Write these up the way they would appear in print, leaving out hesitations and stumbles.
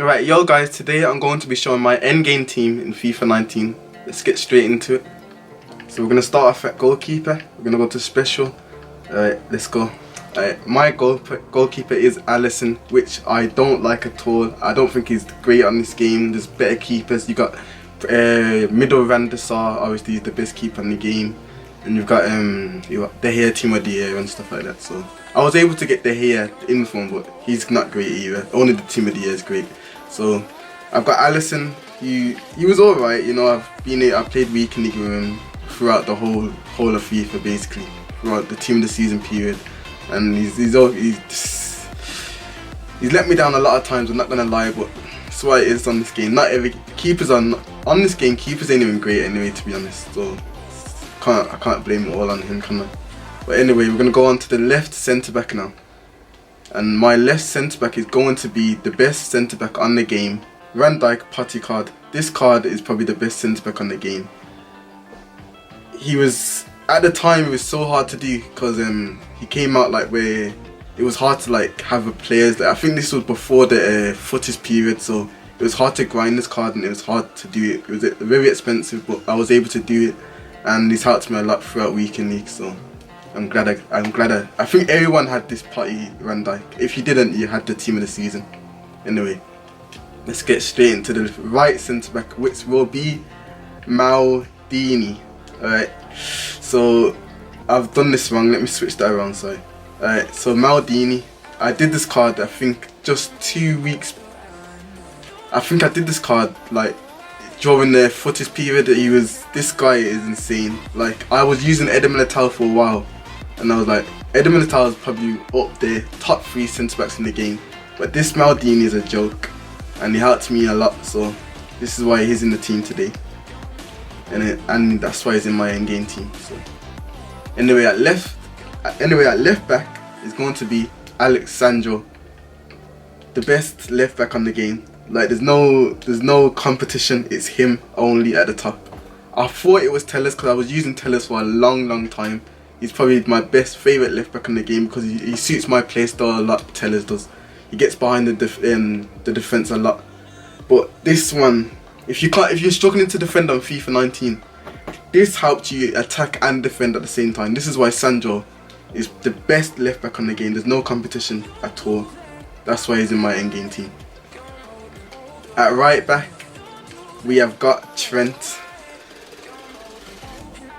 Alright, yo guys, today I'm going to be showing my endgame team in FIFA 19. Let's get straight into it. So we're going to start off at goalkeeper. We're going to go to special. Alright, let's go. Alright, my goalkeeper is Alisson, which I don't like at all. I don't think he's great on this game. There's better keepers. You got middle Van der Sar, obviously he's the best keeper in the game. And you've got De Gea, Team of the Year and stuff like that. So I was able to get De Gea in form, but he's not great either. Only the Team of the Year is great. So I've got Alisson. He was alright, you know. I played week in league with him throughout the whole of FIFA, basically throughout the team of the season period, and he's let me down a lot of times. I'm not gonna lie, but that's why it is on this game. Not every keepers on this game. Keepers ain't even great anyway, to be honest. So I can't blame it all on him, can I? But anyway, we're gonna go on to the left centre back now. And my left centre back is going to be the best centre back on the game, Van Dijk Putty card. This card is probably the best centre back on the game. He was, at the time, it was so hard to do because he came out like where it was hard to like have a players. I think this was before the footage period, so it was hard to grind this card and it was hard to do it. It was very expensive, but I was able to do it, and it's helped me a lot throughout week in league. So I'm glad I think everyone had this Putty Van Dijk. If you didn't, you had the team of the season. Anyway, let's get straight into the right centre back, which will be Maldini. Alright, so I've done this wrong. Let me switch that around. Sorry. Alright, so Maldini. I did this card, I think, just 2 weeks. I think I did this card like during the footage period. This guy is insane. Like, I was using Eder Militao for a while, and I was like, Eder Militao is probably up there, top 3 centre backs in the game. But this Maldini is a joke, and he helped me a lot. So this is why he's in the team today, and that's why he's in my endgame team. So anyway, at left back is going to be Alexandro, the best left back on the game. Like, there's no competition. It's him only at the top. I thought it was Tellers because I was using Tellers for a long time. He's probably my favourite left back in the game because he suits my playstyle a lot. Tellers does. He gets behind the defence a lot. But this one, if you're struggling to defend on FIFA 19, this helps you attack and defend at the same time. This is why Sandro is the best left back on the game. There's no competition at all. That's why he's in my endgame team. At right back, we have got Trent.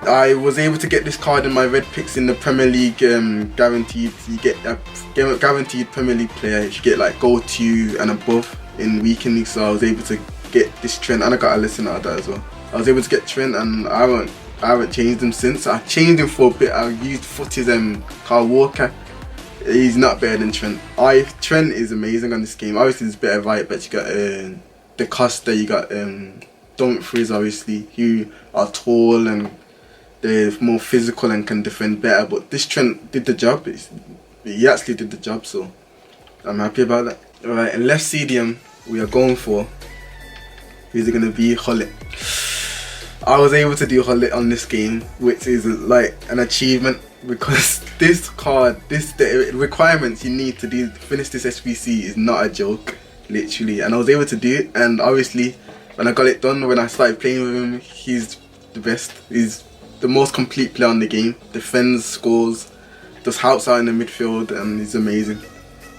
I was able to get this card in my red picks in the Premier League guaranteed. You get a guaranteed Premier League player if you get like goal 2 and above in weekend league. So I was able to get this Trent, and I got Alisson out of that as well. I was able to get Trent, and I haven't changed him since. I changed him for a bit. I used Footy's Carl Walker. He's not better than Trent. Trent is amazing on this game. Obviously there's better right backs. You got the Costa, you got Dumfries, obviously, who are tall and they're more physical and can defend better. But this Trent did the job. He actually did the job, so I'm happy about that. Alright, and left CDM we are going for, who's it going to be? Hullet. I was able to do Hullet on this game, which is like an achievement, because this card, the requirements you need to finish this SBC is not a joke, literally. And I was able to do it, and obviously when I got it done, when I started playing with him, he's the best. He's the most complete player on the game. Defends, scores, just helps out in the midfield, and he's amazing.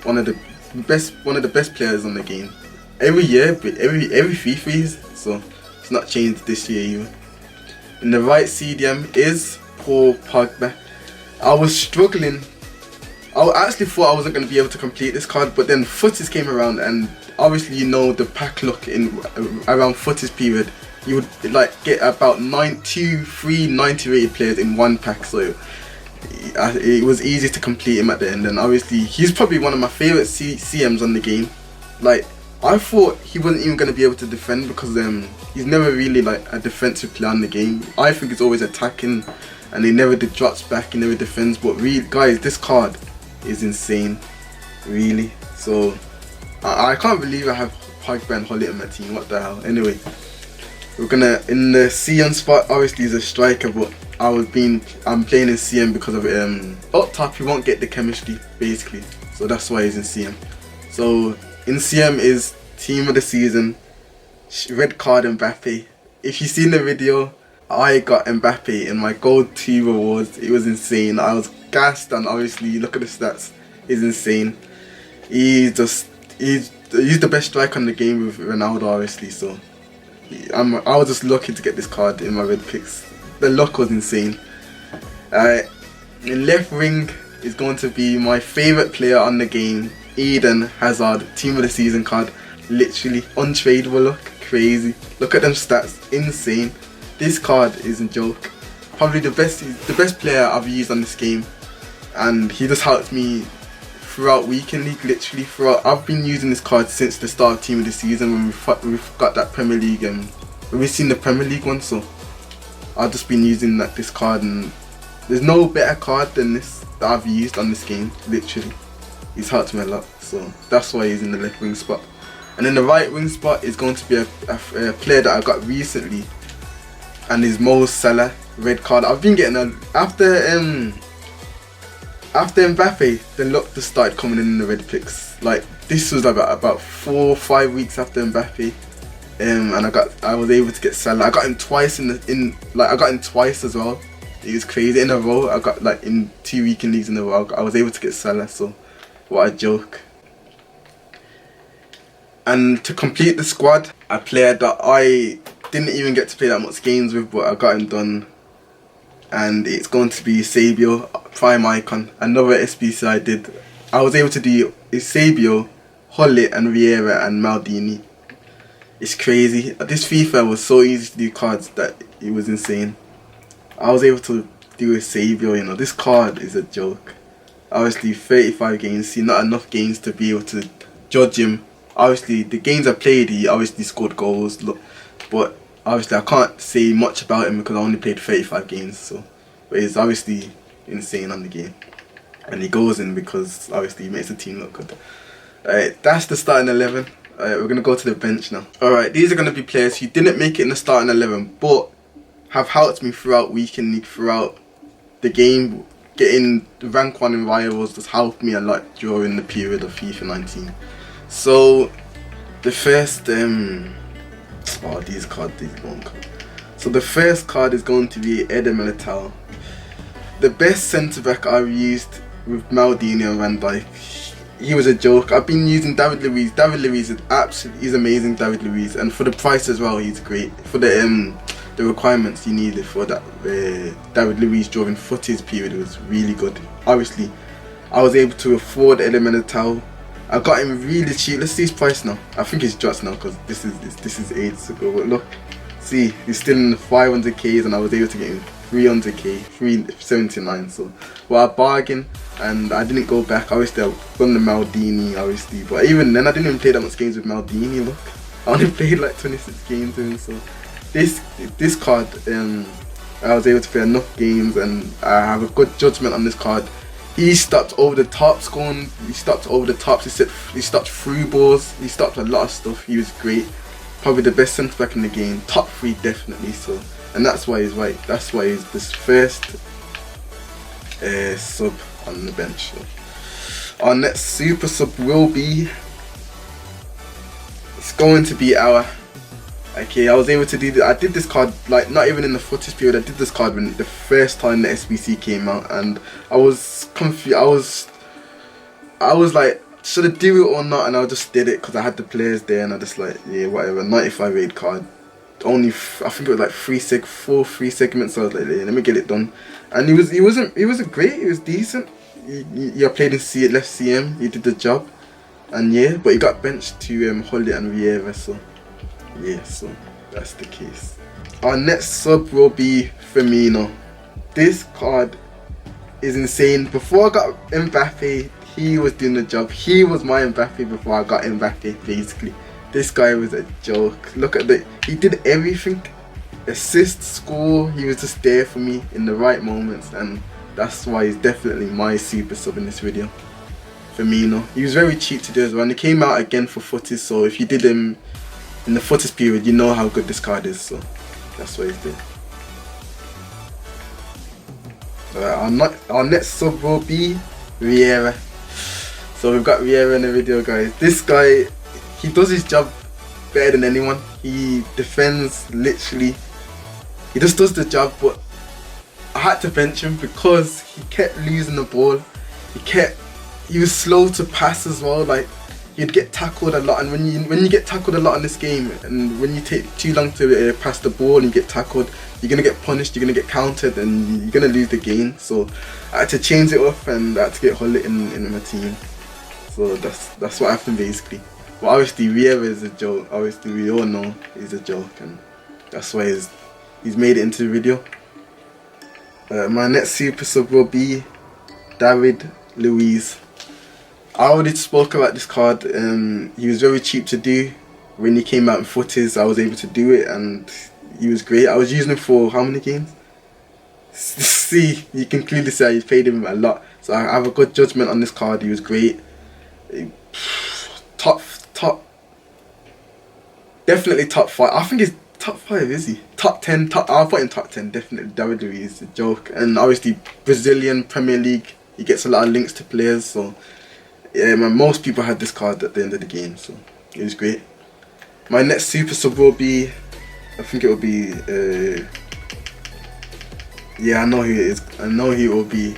One of the best players on the game. Every year, but every FIFA is, so it's not changed this year either. In the right CDM is Paul Pogba. I was struggling. I actually thought I wasn't going to be able to complete this card, but then footage came around, and obviously, you know, the pack luck in around footage period, you would like get about 3 90 rated players in one pack. So it was easy to complete him at the end, and obviously he's probably one of my favourite CMs on the game. Like, I thought he wasn't even going to be able to defend because he's never really like a defensive player in the game. I think he's always attacking, and he never did drops back, he never defends. But really, guys, this card is insane, really. So I can't believe I have Pogba and Hullet in my team. What the hell? Anyway, we're gonna, in the CM spot, obviously he's a striker, but I'm playing in CM because of up top he won't get the chemistry basically, so that's why he's in CM. So in CM is team of the season, red card Mbappe. If you've seen the video, I got Mbappe in my gold 2 rewards. It was insane. I was gassed, and obviously look at the stats. It's insane. He's the best striker in the game with Ronaldo, obviously. So I was just lucky to get this card in my red picks. The luck was insane. In left wing is going to be my favourite player on the game, Eden Hazard, team of the season card. Literally untradeable. Look, crazy. Look at them stats, insane. This card is a joke. Probably the best player I've used on this game, and he just helped me throughout weekend league. Literally throughout, I've been using this card since the start of team of the season when we've got that Premier League. We've seen the Premier League one, so I've just been using this card, and there's no better card than this that I've used on this game. Literally, he's helped me a lot, so that's why he's in the left wing spot. And in the right wing spot is going to be a player that I got recently, and is Mo Salah, red card. I've been getting after Mbappe, the luck just started coming in the red picks. Like this was about 4 or 5 weeks after Mbappe, and I was able to get Salah. I got him twice I got him twice as well. It was crazy in a row. I got like in 2 weekend leagues in a row. I was able to get Salah. So what a joke. And to complete the squad, a player that I didn't even get to play that much games with, but I got him done, and it's going to be Sabio, prime icon. Another SBC I did. I was able to do Sabio, Holly and Vieira and Maldini. It's crazy. This FIFA was so easy to do cards that it was insane. I was able to do a Sabio, you know. This card is a joke. Obviously 35 games, see, not enough games to be able to judge him. Obviously the games I played, he obviously scored goals, but obviously I can't say much about him because I only played 35 games. So, but he's obviously insane on the game, and he goes in because obviously he makes the team look good. Alright, that's the starting 11. Alright, we're going to go to the bench now. Alright, these are going to be players who didn't make it in the starting 11 but have helped me throughout weekend league, throughout the game. Getting rank 1 in rivals just helped me a lot during the period of FIFA 19. So the first these long cards. So the first card is going to be Eder Militao. The best centre back I've used with Maldini and Van Dijk. He was a joke. I've been using David Luiz. David Luiz is he's amazing, David Luiz, and for the price as well, he's great. For the requirements you needed for that David Luiz during footage period was really good. Obviously, I was able to afford Eder Militao. I got him really cheap. Let's see his price now. I think it's just now because this is ages ago. But look, see, he's still in the 500Ks, and I was able to get him 300K, 379. So, well, I bargained, and I didn't go back. Obviously, I won the Maldini, obviously, but even then, I didn't even play that much games with Maldini. Look, I only played like 26 games with him. So, this card, I was able to play enough games, and I have a good judgment on this card. He stopped over the top scoring. He stopped over the tops. He stopped through balls. He stopped a lot of stuff. He was great. Probably the best centre back in the game. Top 3 definitely. So, and that's why he's right. That's why he's this first sub on the bench. So, our next super sub will be. It's going to be our. Okay, I was able to do. I did this card like not even in the footage period. I did this card when the first time the SBC came out, and I was confused. I was like, should I do it or not? And I just did it because I had the players there, and I just like, yeah, whatever. 95 raid card. Only I think it was like 4 free segments. So I was like, yeah, let me get it done. And he wasn't great. He was decent. He played in left CM. He did the job, and yeah, but he got benched to Holly and Vieira. So. Yeah, so that's the case. Our next sub will be Firmino. This card is insane. Before I got Mbappe, he was doing the job. He was my Mbappe before I got Mbappe, basically. This guy was a joke. Look at he did everything. Assist, score, he was just there for me in the right moments, and that's why he's definitely my super sub in this video. Firmino. He was very cheap to do as well, and he came out again for footage, so if you did him in the footage period, you know how good this card is, so that's what he's doing. Our next sub will be Vieira. So we've got Vieira in the video, guys. This guy, he does his job better than anyone. He defends literally. He just does the job, but I had to bench him because he kept losing the ball. He was slow to pass as well. Like, you'd get tackled a lot, and when you get tackled a lot in this game, and when you take too long to pass the ball and you get tackled, you're gonna get punished, you're gonna get countered, and you're gonna lose the game. So I had to change it up, and I had to get Hullet in my team. So that's what happened basically. But obviously Vieira is a joke. Obviously we all know he's a joke, and that's why he's made it into the video. My next super sub will be David Luiz. I already spoke about this card. He was very cheap to do. When he came out in footies, I was able to do it, and he was great. I was using him for how many games? See, you can clearly see I paid him a lot. So I have a good judgment on this card. He was great. Definitely top 5. I think he's top 5, is he? Top 10. I'll put him top 10. Definitely. David Luiz is a joke. And obviously Brazilian Premier League. He gets a lot of links to players. So yeah, most people had this card at the end of the game. So it was great. My next super sub will be, I think it will be, yeah, I know who it is. I know who it will be.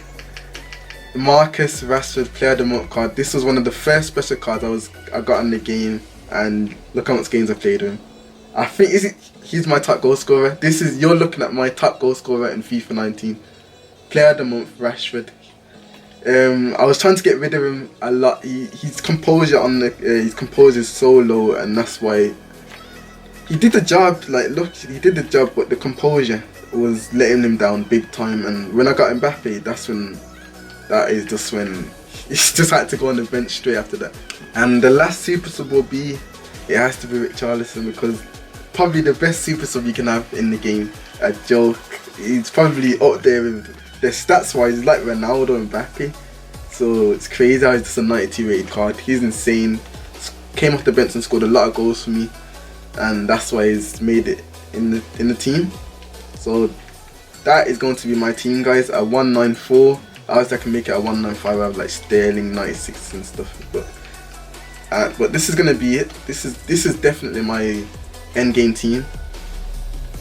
Marcus Rashford, player of the month card. This was one of the first special cards I got in the game, and look how much games I played with him. I think he's my top goal scorer. You're looking at my top goal scorer in FIFA 19. Player of the month, Rashford. I was trying to get rid of him a lot. His composure his composure is so low, and that's why he did the job. Like, look, he did the job, but the composure was letting him down big time. And when I got Mbappe, he just had to go on the bench straight after that. And the last super sub will be, it has to be Richarlison, because probably the best super sub you can have in the game. A joke. He's probably up there with the stats wise, like Ronaldo and Mbappe. So it's crazy how he's just a 92 rated card. He's insane. Came off the bench and scored a lot of goals for me, and that's why he's made it in the team. So that is going to be my team, guys. A 194. I can make it a 195. I have like Sterling 96 and stuff. But this is gonna be it. This is definitely my end game team.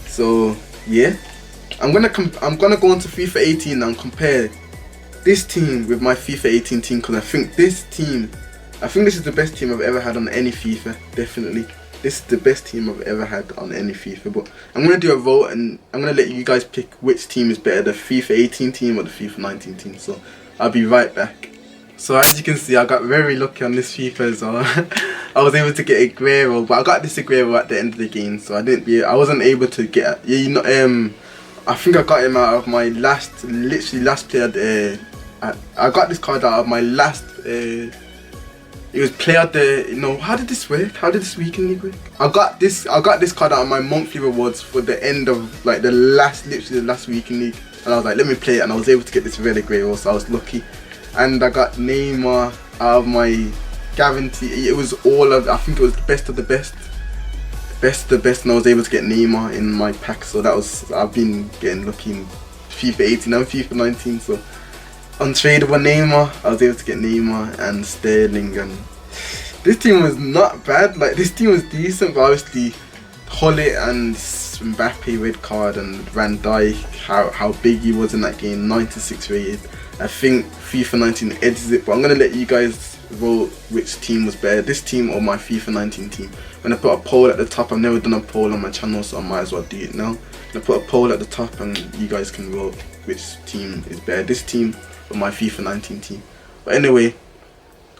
So yeah, I'm gonna go into FIFA 18 and compare this team with my FIFA 18 team, because I think this is the best team I've ever had on any FIFA. Definitely, this is the best team I've ever had on any FIFA. But I'm gonna do a vote, and I'm gonna let you guys pick which team is better, the FIFA 18 team or the FIFA 19 team. So I'll be right back. So as you can see, I got very lucky on this FIFA, so I was able to get Aguero, but I got this Aguero at the end of the game, so I wasn't able to get, I think I got him out of my last player. I got this card out of my last. It was player of the. How did this work? How did this weekend league work? I got this card out of my monthly rewards for the end of like the last weekend league, and I was like, let me play it, and I was able to get this really Aguero, so I was lucky. And I got Neymar out of my guarantee. It was I think it was the best of the best. And I was able to get Neymar in my pack, so I've been getting lucky in FIFA 18 and FIFA 19. So untradeable Neymar, I was able to get Neymar and Sterling, and this team was not bad. Like, this team was decent, but obviously Hullet and Mbappe red card, and Van Dijk, how big he was in that game, 96 rated. I think FIFA 19 edges it, but I'm gonna let you guys vote which team was better, this team or my FIFA 19 team. I'm gonna put a poll at the top. I've never done a poll on my channel, so I might as well do it now. I'm gonna put a poll at the top, and you guys can vote which team is better, this team or my FIFA 19 team. But anyway,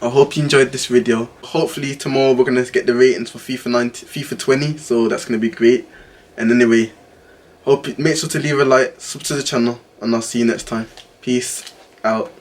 I hope you enjoyed this video. Hopefully tomorrow we're gonna get the ratings for FIFA 20, so that's gonna be great. And anyway, make sure to leave a like, sub to the channel, and I'll see you next time. Peace out.